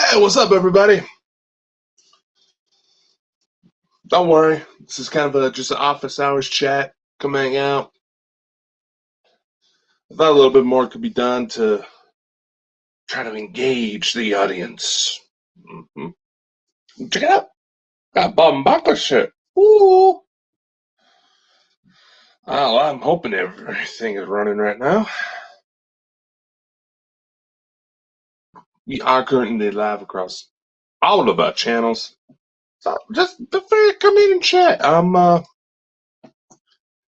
Hey, what's up, everybody? Don't worry, this is kind of just an office hours chat. Come hang out. I thought a little bit more could be done to try to engage the audience. hmm Check it out. Got Bald and Bonkers shit. Ooh. Oh, I'm hoping everything is running right now. We are currently live across all of our channels. So just feel free to come in and chat. I'm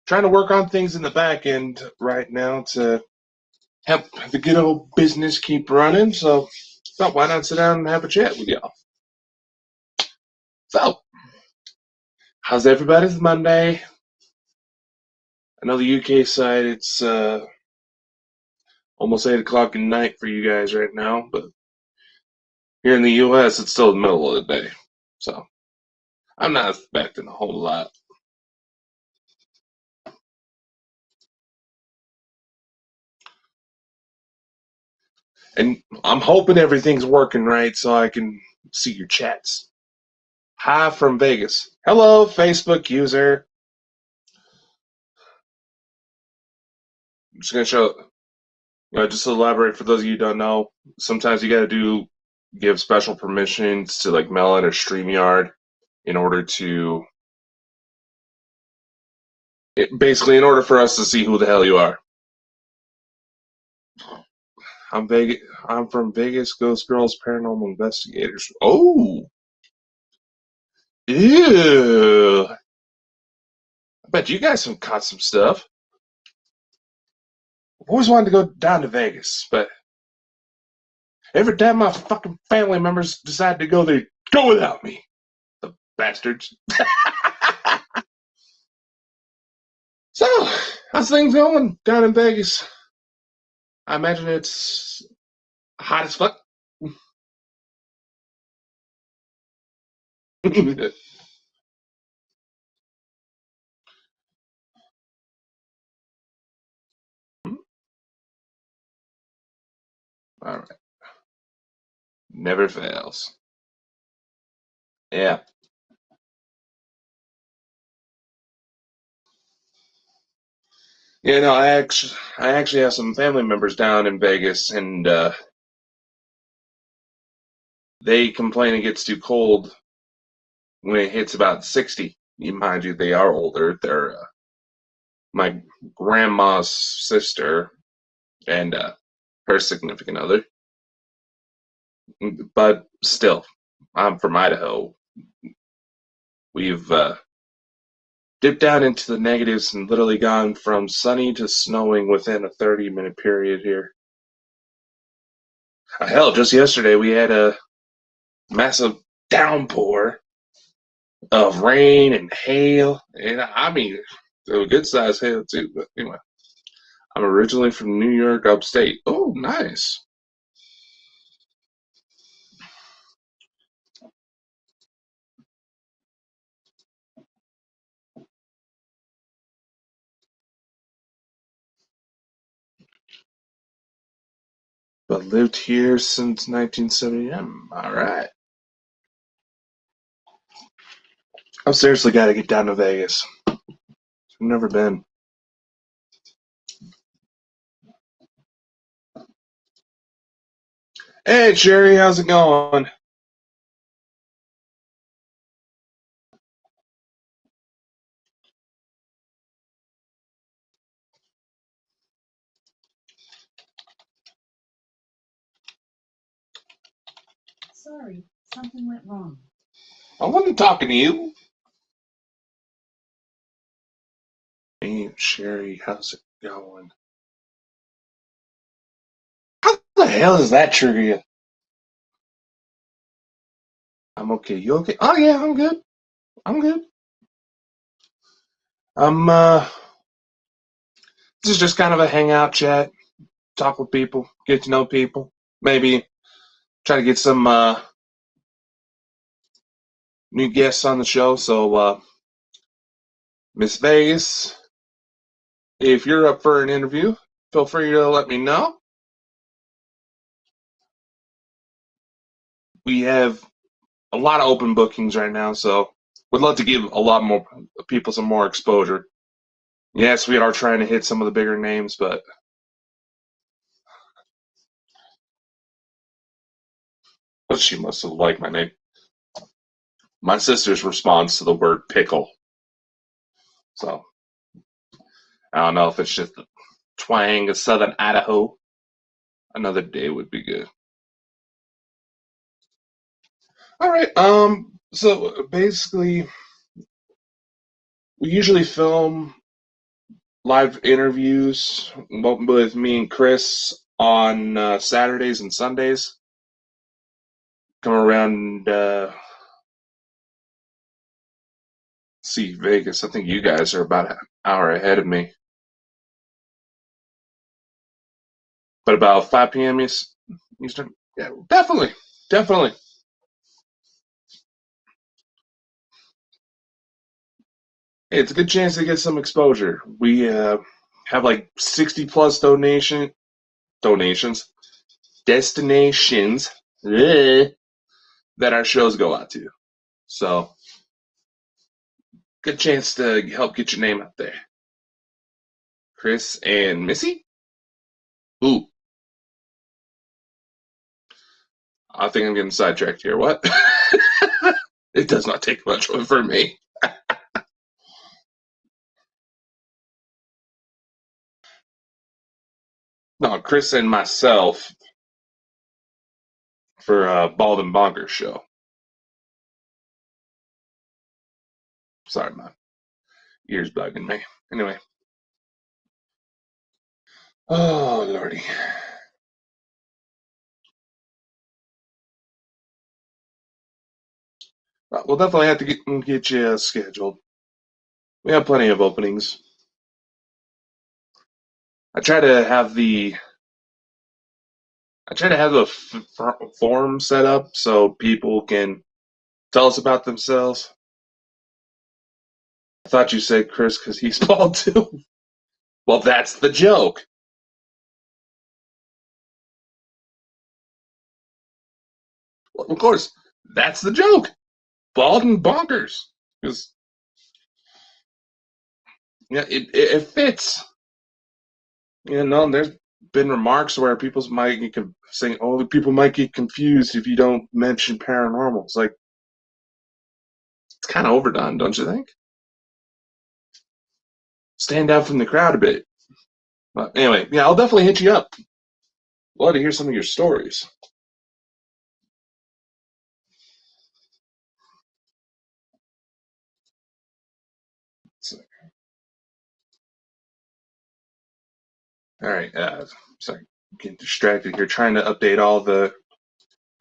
trying to work on things in the back end right now to help the good old business keep running. So why not sit down and have a chat with y'all? So, how's everybody's Monday? I know the UK side, it's almost 8 o'clock at night for you guys right now, but here in the US, it's still the middle of the day. So, I'm not expecting a whole lot. And I'm hoping everything's working right so I can see your chats. Hi from Vegas. Hello, Facebook user. I'm just going to show, just to elaborate for those of you who don't know, sometimes you got to give special permissions to like Melon or StreamYard in order to basically in order for us to see who the hell you are. I'm Vegas. I'm from Vegas Ghost Girls Paranormal Investigators. Oh, ew! I bet you guys have caught some stuff. I've always wanted to go down to Vegas, but every time my fucking family members decide to go, they go without me. The bastards. So, how's things going down in Vegas? I imagine it's hot as fuck. All right. Never fails. Yeah. Yeah, no, I actually have some family members down in Vegas, and they complain it gets too cold when it hits about 60. Mind you, they are older. They're my grandma's sister and her significant other. But still, I'm from Idaho. We've dipped down into the negatives and literally gone from sunny to snowing within a 30-minute period here. Hell, just yesterday we had a massive downpour of rain and hail, and I mean, a good sized hail too. But anyway, I'm originally from New York, upstate. Oh, nice. But lived here since 1970. All right. I've seriously got to get down to Vegas. I've never been. Hey, Sherry, how's it going? Sorry, something went wrong. I wasn't talking to you. Hey, Sherry, how's it going? How the hell does that trigger you? I'm okay. You okay? Oh yeah, I'm good. I'm good. I'm this is just kind of a hangout chat, talk with people, get to know people. Maybe try to get some new guests on the show. So Miss Vegas, if you're up for an interview, feel free to let me know. we have a lot of open bookings right now, so we'd love to give a lot more people some more exposure. Yes, we are trying to hit some of the bigger names, but well, she must have liked my name. My sister's response to the word pickle. So I don't know if it's just the twang of Southern Idaho. Another day would be good. All right. So basically, we usually film live interviews with me and Chris on Saturdays and Sundays. Come around, see Vegas. I think you guys are about an hour ahead of me, but about 5 p.m. Eastern. Yeah, definitely, definitely. Hey, it's a good chance to get some exposure. We have like 60 plus donations, destinations that our shows go out to. So, good chance to help get your name out there. Chris and Missy? Ooh, I think I'm getting sidetracked here. What? It does not take much for me. No, Chris and myself for Bald and Bonkers show. Sorry, my ears bugging me. Anyway. Oh, lordy. We'll definitely have to get you scheduled. We have plenty of openings. I try to have the I try to have a form set up so people can tell us about themselves. I thought you said Chris because he's bald too. Well, that's the joke. Well, of course, that's the joke. Bald and bonkers. Because yeah, it fits. You know, there's been remarks where people might get saying, "Oh, people might get confused if you don't mention paranormal." It's like it's kind of overdone, don't you think? Stand out from the crowd a bit. But anyway, yeah, I'll definitely hit you up. Love to hear some of your stories. So, all right, sorry, getting distracted here, trying to update all the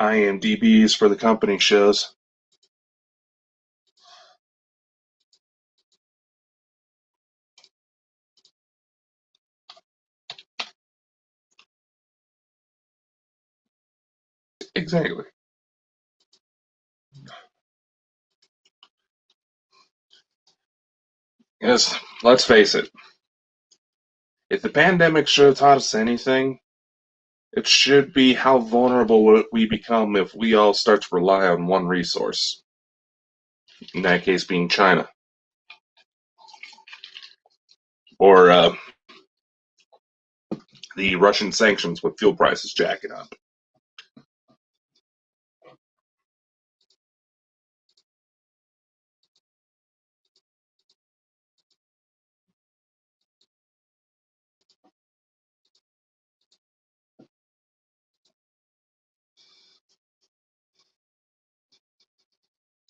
IMDb's for the company shows. Exactly. Yes, let's face it. If the pandemic should have taught us anything, it should be how vulnerable we become if we all start to rely on one resource. In that case, being China, or the Russian sanctions with fuel prices jacking up.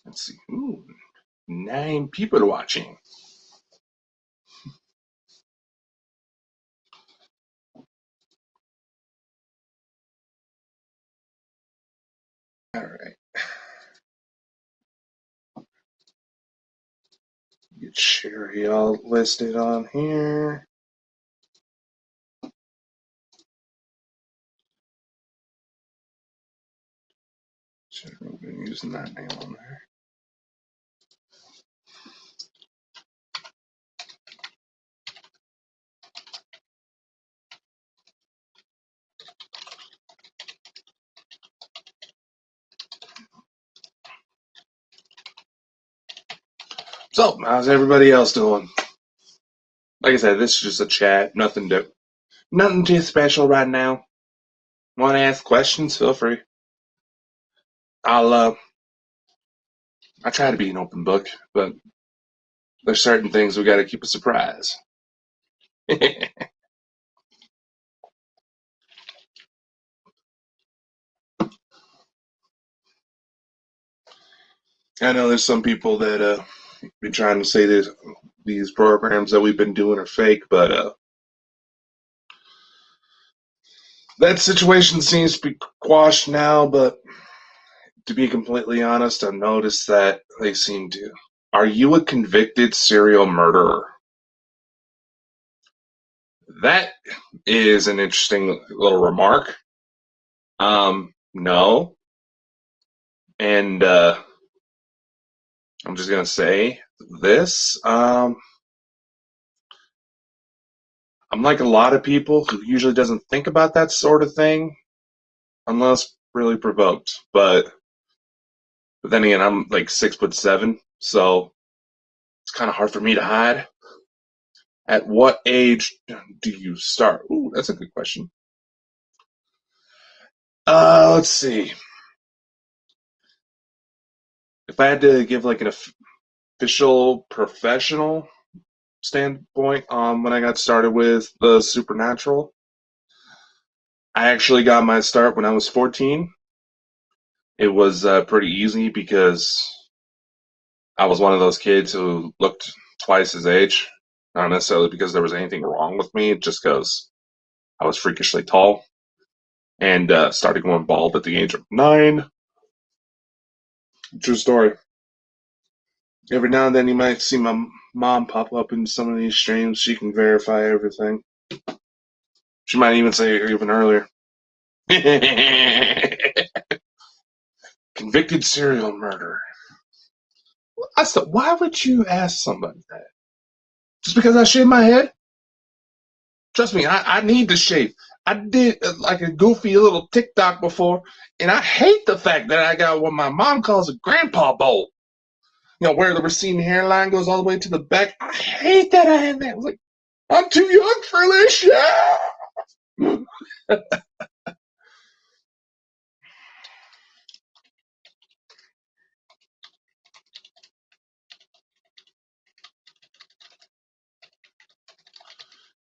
Let's see. Ooh, 9 people watching. All right. Get Sherry all listed on here. Should have been using that name on there. So, how's everybody else doing? Like I said, this is just a chat. Nothing too special right now. Want to ask questions? Feel free. I'll I try to be an open book, but there's certain things we got to keep a surprise. I know there's some people that be trying to say that these programs that we've been doing are fake, but that situation seems to be quashed now. But to be completely honest, I've noticed that they seem to. Are you a convicted serial murderer? That is an interesting little remark. No. And I'm just gonna say this. I'm like a lot of people who usually doesn't think about that sort of thing unless really provoked. But then again, I'm like 6'7", so it's kind of hard for me to hide. At what age do you start? Ooh, that's a good question. Let's see. If I had to give like an official professional standpoint on when I got started with the supernatural, I actually got my start when I was 14. It was pretty easy because I was one of those kids who looked twice his age. Not necessarily because there was anything wrong with me, just because I was freakishly tall and started going bald at the age of 9. True story. Every now and then you might see my mom pop up in some of these streams. She can verify everything. She might even say it even earlier. Convicted serial murderer. I said, why would you ask somebody that? Just because I shaved my head? Trust me, I need to shave. I did like a goofy little TikTok before, and I hate the fact that I got what my mom calls a grandpa bowl. You know, where the receding hairline goes all the way to the back. I hate that I had that. I was like, I'm too young for this shit.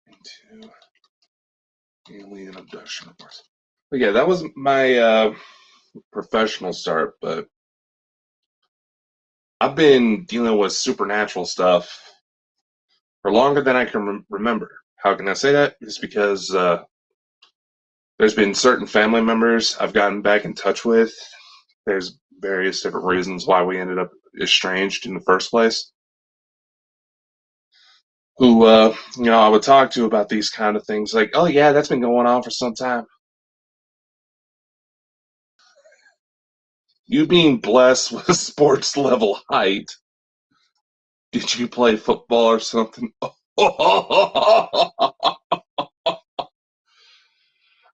Into alien abduction reports. But yeah, that was my professional start, but I've been dealing with supernatural stuff for longer than I can remember. How can I say that? It's because there's been certain family members I've gotten back in touch with. There's various different reasons why we ended up estranged in the first place. Who, I would talk to about these kind of things like, oh, yeah, that's been going on for some time. You being blessed with a sports level height, did you play football or something?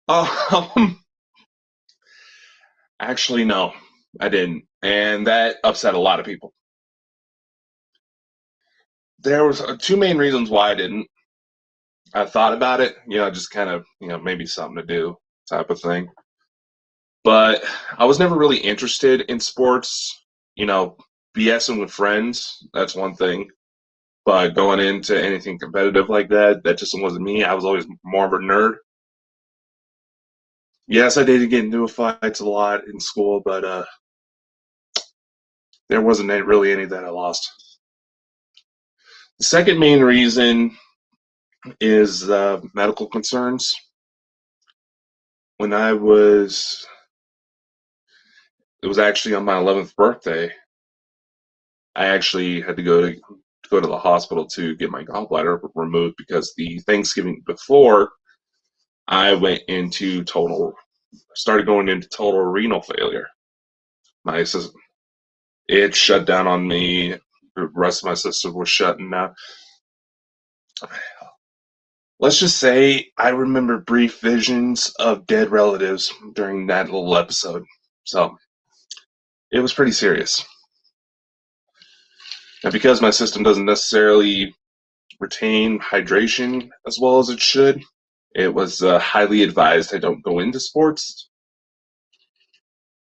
um, actually, no, I didn't. And that upset a lot of people. There was two main reasons why I didn't. I thought about it, just kind of, maybe something to do type of thing. But I was never really interested in sports. You know, BSing with friends, that's one thing. But going into anything competitive like that, that just wasn't me. I was always more of a nerd. Yes, I did get into fights a lot in school, but there wasn't really any that I lost. The second main reason is medical concerns. When it was actually on my 11th birthday, I actually had to go to the hospital to get my gallbladder removed because the Thanksgiving before I started going into total renal failure. My system, it shut down on me. The rest of my system was shutting down. Let's just say I remember brief visions of dead relatives during that little episode. So it was pretty serious. And because my system doesn't necessarily retain hydration as well as it should, it was highly advised I don't go into sports.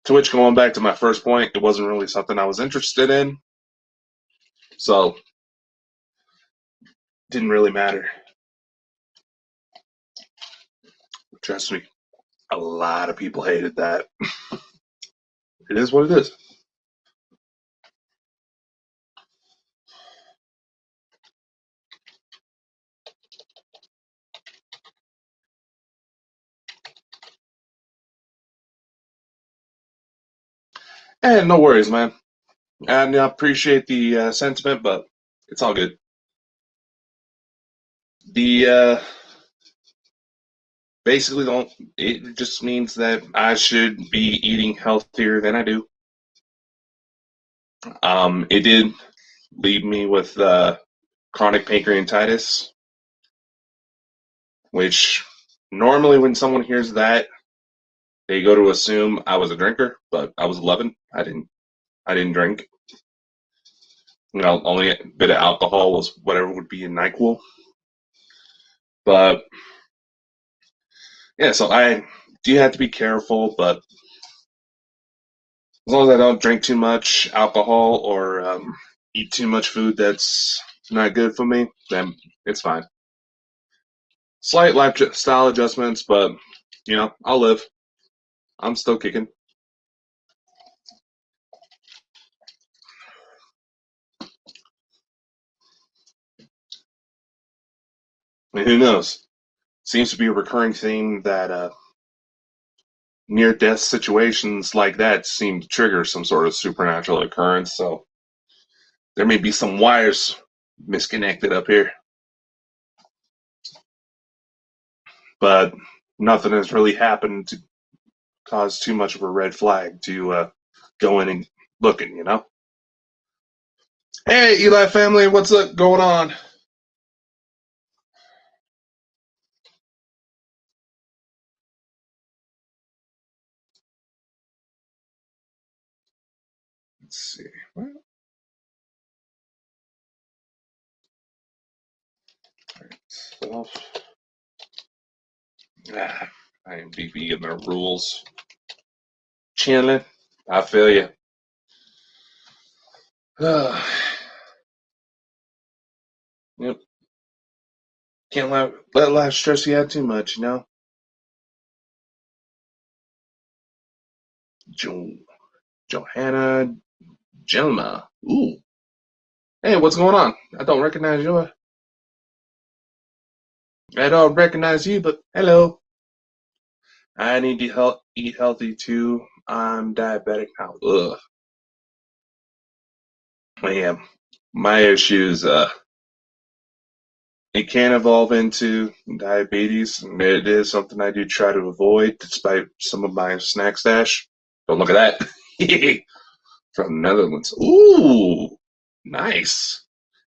To which, going back to my first point, it wasn't really something I was interested in. So, didn't really matter. Trust me, a lot of people hated that. It is what it is. And no worries, man. And I appreciate the sentiment, but it's all good. The basically don't. It just means that I should be eating healthier than I do. It did leave me with chronic pancreatitis, which normally when someone hears that, they go to assume I was a drinker, but I was 11. I didn't drink. You know, only a bit of alcohol was whatever would be in NyQuil. But yeah, so I do have to be careful, but as long as I don't drink too much alcohol or eat too much food that's not good for me, then it's fine. Slight lifestyle adjustments, but you know, I'll live. I'm still kicking. And who knows? Seems to be a recurring theme that near-death situations like that seem to trigger some sort of supernatural occurrence. So there may be some wires misconnected up here, but nothing has really happened to cause too much of a red flag to go in and looking. You know. Hey, Eli family, what's up going on? Let's see. Well, IMDb and their rules. Chilling. I feel you. Yep. Can't let life stress you out too much, you know? Johanna Jelma. Ooh. Hey, what's going on? I don't recognize you. I don't recognize you, but hello. I need to eat healthy too. I'm diabetic now. Ugh. Yeah. My issues, it can evolve into diabetes, and it is something I do try to avoid despite some of my snack stash. Don't look at that. From the Netherlands. Ooh, nice.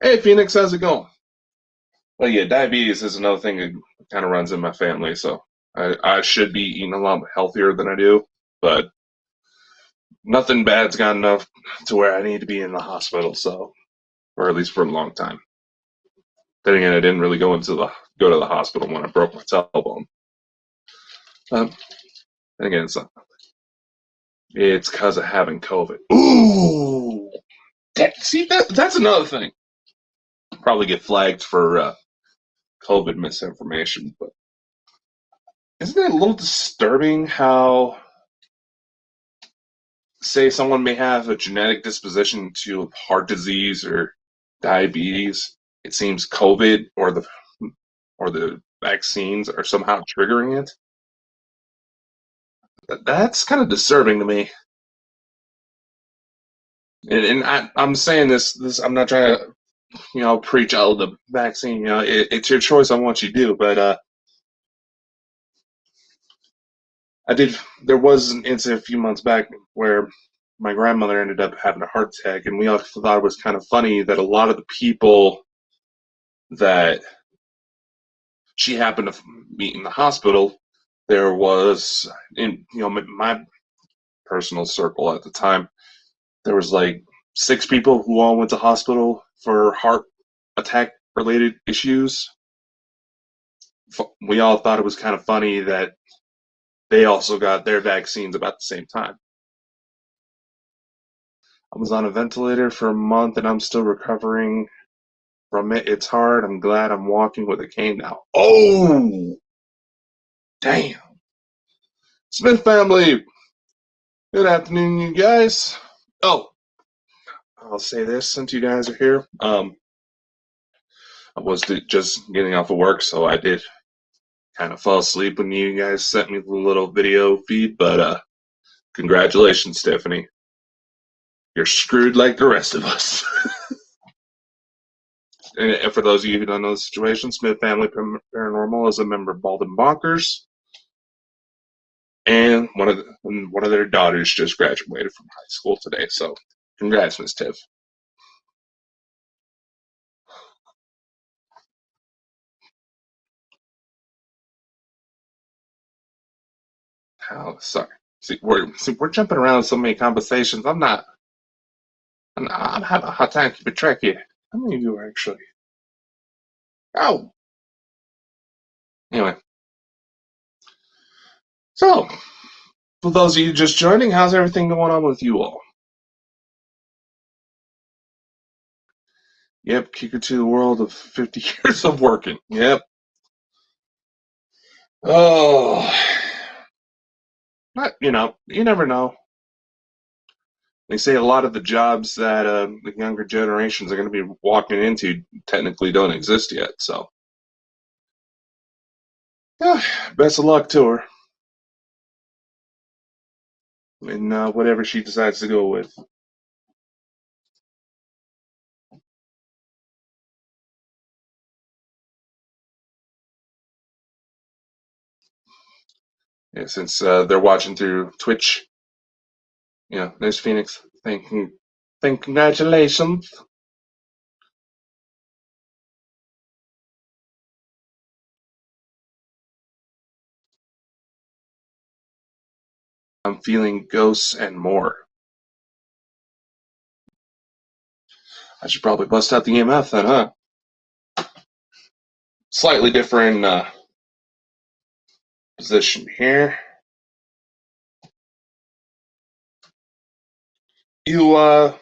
Hey, Phoenix, how's it going? Well, yeah, diabetes is another thing that kind of runs in my family, so I should be eating a lot healthier than I do, but nothing bad's got enough to where I need to be in the hospital, so, or at least for a long time. Then again, I didn't really go to the hospital when I broke my tailbone. Um, then again, it's because of having COVID. Ooh, that's another thing. Probably get flagged for COVID misinformation, but isn't it a little disturbing how, say, someone may have a genetic disposition to heart disease or diabetes? It seems COVID or the vaccines are somehow triggering it. That's kind of disturbing to me. And I'm saying this. I'm not trying to, preach out the vaccine. It's your choice on what you do. But I did. There was an incident a few months back where my grandmother ended up having a heart attack, and we all thought it was kind of funny that a lot of the people that she happened to meet in the hospital, there was in my personal circle at the time, there was like 6 people who all went to hospital for heart attack related issues. We all thought it was kind of funny that they also got their vaccines about the same time. I was on a ventilator for a month and I'm still recovering from it. It's hard. I'm glad I'm walking with a cane now. Oh, damn. Smith family, good afternoon, you guys. Oh, I'll say this since you guys are here. I was just getting off of work, so I did kind of fall asleep when you guys sent me the little video feed, but congratulations, Stephanie. You're screwed like the rest of us. And for those of you who don't know the situation, Smith Family Paranormal is a member of Bald and Bonkers, and one of their daughters just graduated from high school today. So, congrats, Miss Tiff. Oh, sorry. We're jumping around so many conversations. I'm having a hard time keeping track here. How many of you are actually? Oh, anyway. So, for those of you just joining, how's everything going on with you all? Yep, kick it to the world of 50 years of working. Yep. Oh, but, you never know. They say a lot of the jobs that the younger generations are going to be walking into technically don't exist yet. So, yeah, best of luck to her in whatever she decides to go with. Yeah, since they're watching through Twitch, there's Phoenix. Congratulations. I'm feeling ghosts and more. I should probably bust out the EMF then, huh? Slightly different position here. Are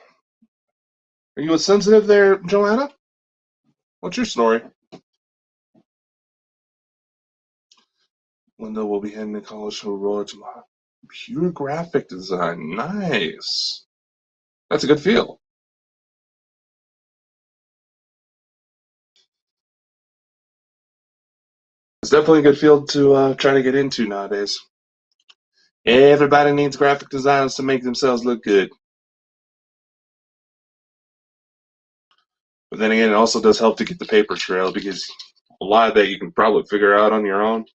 you a sensitive there, Joanna? What's your story? Linda will be heading to college to roll tomorrow. Pure graphic design. Nice. That's a good field. It's definitely a good field to try to get into nowadays. Everybody needs graphic designers to make themselves look good. But then again, it also does help to get the paper trail because a lot of that you can probably figure out on your own.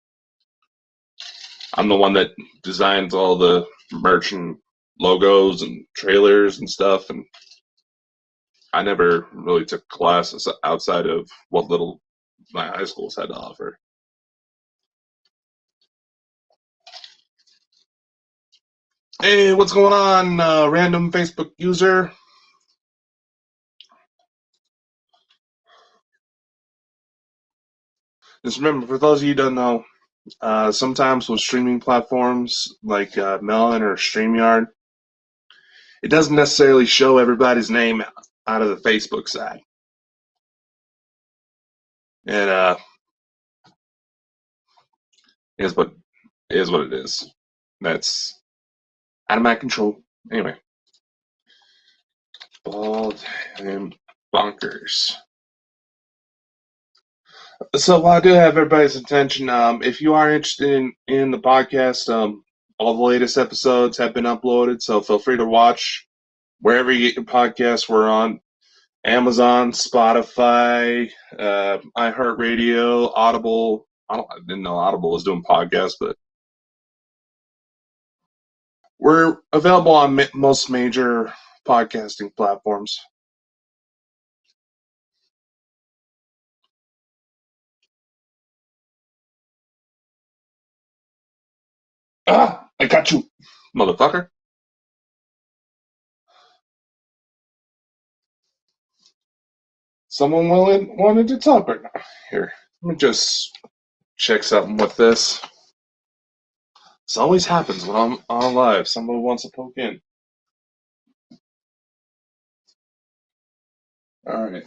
I'm the one that designs all the merch and logos and trailers and stuff, and I never really took classes outside of what little my high schools had to offer. Hey, what's going on, random Facebook user? Just remember, for those of you who don't know, sometimes with streaming platforms like Melon or StreamYard, it doesn't necessarily show everybody's name out of the Facebook side. And is what it is. That's out of my control. Anyway, Bald and Bonkers. So while I do have everybody's attention, if you are interested in the podcast, all the latest episodes have been uploaded, so feel free to watch wherever you get your podcasts. We're on Amazon, Spotify, iHeartRadio, Audible. I didn't know Audible was doing podcasts, but we're available on most major podcasting platforms. Ah, I got you, motherfucker. Someone wanted to talk right now. Here, let me just check something with this. This always happens when I'm on live. Somebody wants to poke in. Alright.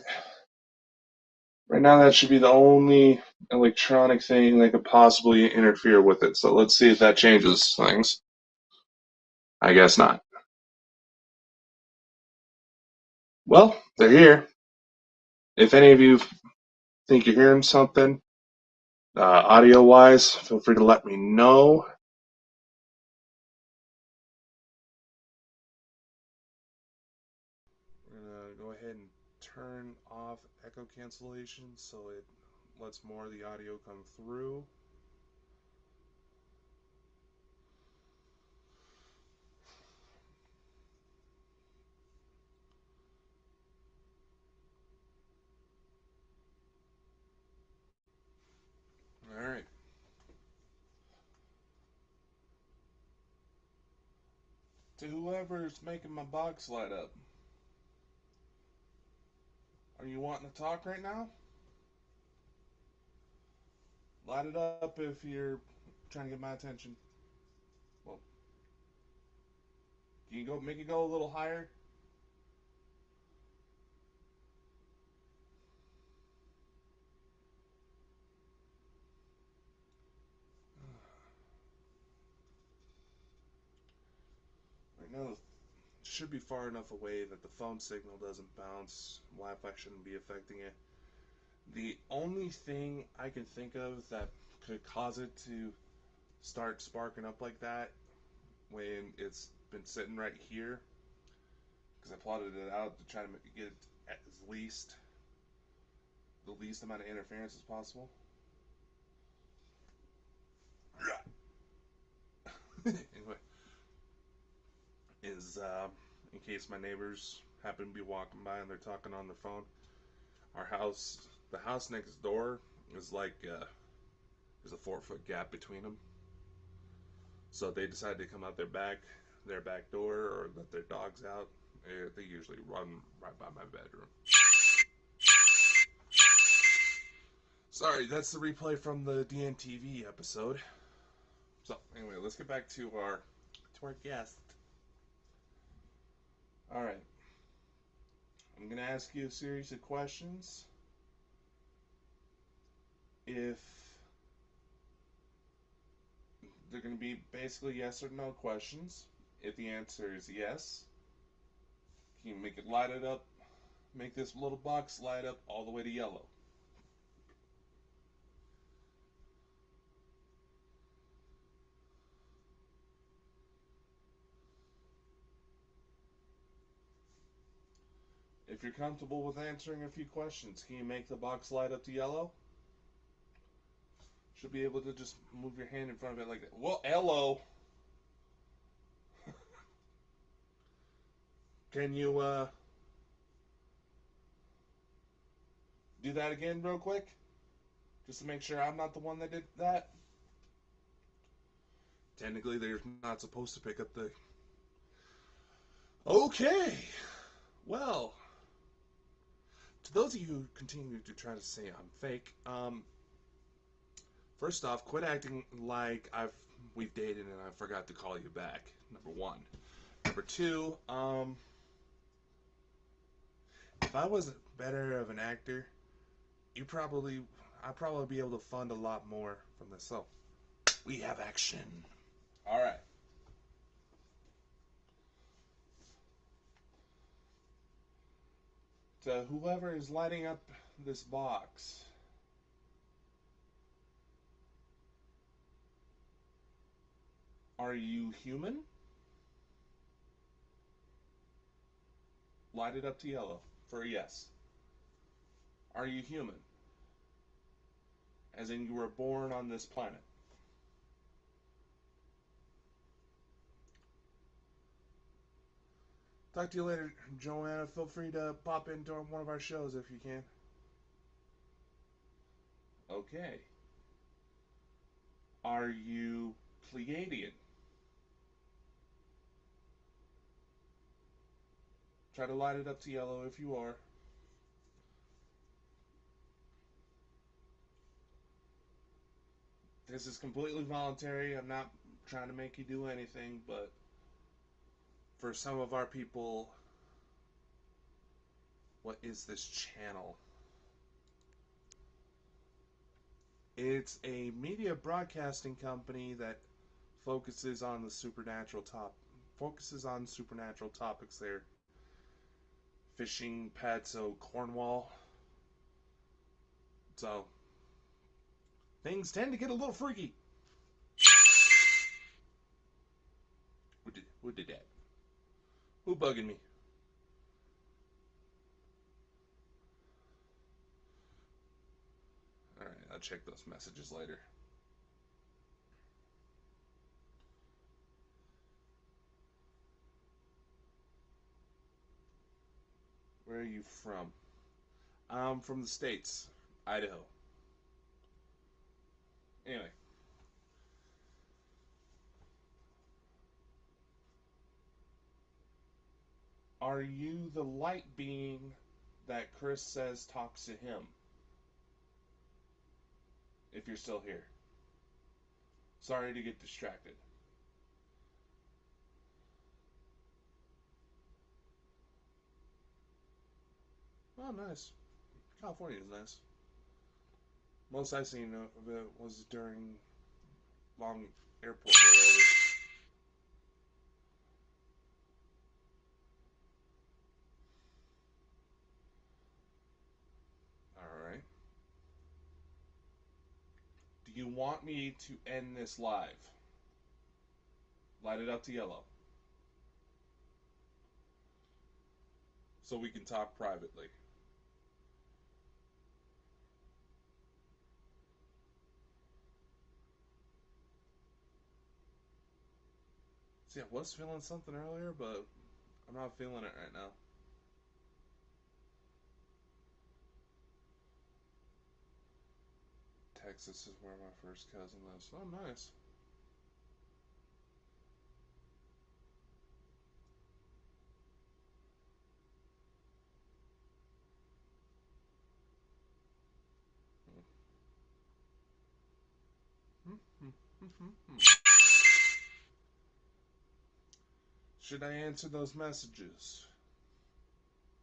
Right now, that should be the only electronic thing that could possibly interfere with it. So let's see if that changes things. I guess not. Well, they're here. If any of you think you're hearing something, audio-wise, feel free to let me know. We're going to go ahead and turn off echo cancellation so it lets more of the audio come through. Alright. To whoever's making my box light up, are you wanting to talk right now? Light it up if you're trying to get my attention. Well, can you go make it go a little higher? Right now, it should be far enough away that the phone signal doesn't bounce. Wi-Fi shouldn't be affecting it. The only thing I can think of that could cause it to start sparking up like that when it's been sitting right here, because I plotted it out to try to get it at the least amount of interference as possible. Anyway, is in case my neighbors happen to be walking by and they're talking on the phone. The house next door is like there's a 4 foot gap between them. So if they decide to come out their back door, or let their dogs out, they usually run right by my bedroom. Sorry, that's the replay from the DNTV episode. So anyway, let's get back to our guest. All right, I'm gonna ask you a series of questions. If they're gonna be basically yes or no questions. If the answer is yes, can you make it light it up? Make this little box light up all the way to yellow. If you're comfortable with answering a few questions, can you make the box light up to yellow? Should be able to just move your hand in front of it like that. Well, hello. Can you do that again real quick? Just to make sure I'm not the one that did that. Technically, they're not supposed to pick up the... Okay. Well, to those of you who continue to try to say I'm fake, first off, quit acting like we've dated and I forgot to call you back. Number one. Number two, if I was better of an actor, I'd probably be able to fund a lot more from this. So, we have action. All right. To whoever is lighting up this box, are you human? Light it up to yellow for a yes. Are you human? As in you were born on this planet. Talk to you later, Joanna. Feel free to pop into one of our shows if you can. Okay. Are you Pleiadian? Try to light it up to yellow if you are. This is completely voluntary. I'm not trying to make you do anything, but for some of our people, what is this channel? It's a media broadcasting company that focuses on supernatural topics there. Fishing, pets, so Cornwall. So things tend to get a little freaky. Who did that? Who bugging me? Alright, I'll check those messages later. Where are you from? I'm from the States, Idaho. Anyway, are you the light being that Chris says talks to him? If you're still here. Sorry to get distracted. Oh, nice. California is nice. Most I've seen of it was during long airport layovers. Alright. Do you want me to end this live? Light it up to yellow. So we can talk privately. See, I was feeling something earlier, but I'm not feeling it right now. Texas is where my first cousin lives. Oh, nice. Should I answer those messages?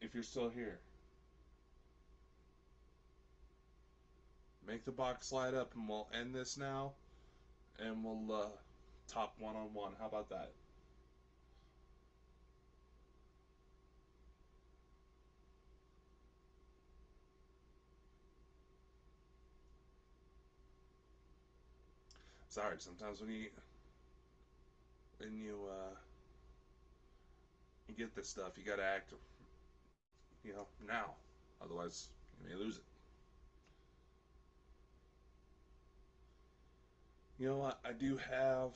If you're still here. Make the box light up and we'll end this now. And we'll talk one-on-one. How about that? Sorry, sometimes when you get this stuff, you gotta act, now. Otherwise, you may lose it. You know what? I do have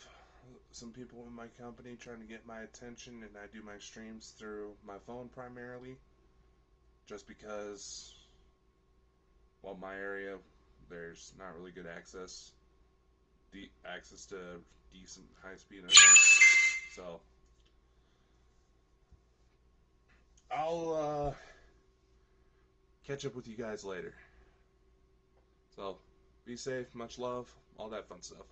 some people in my company trying to get my attention, and I do my streams through my phone primarily, just because, well, my area, there's not really good access to decent high-speed internet. So I'll catch up with you guys later. So be safe, much love, all that fun stuff.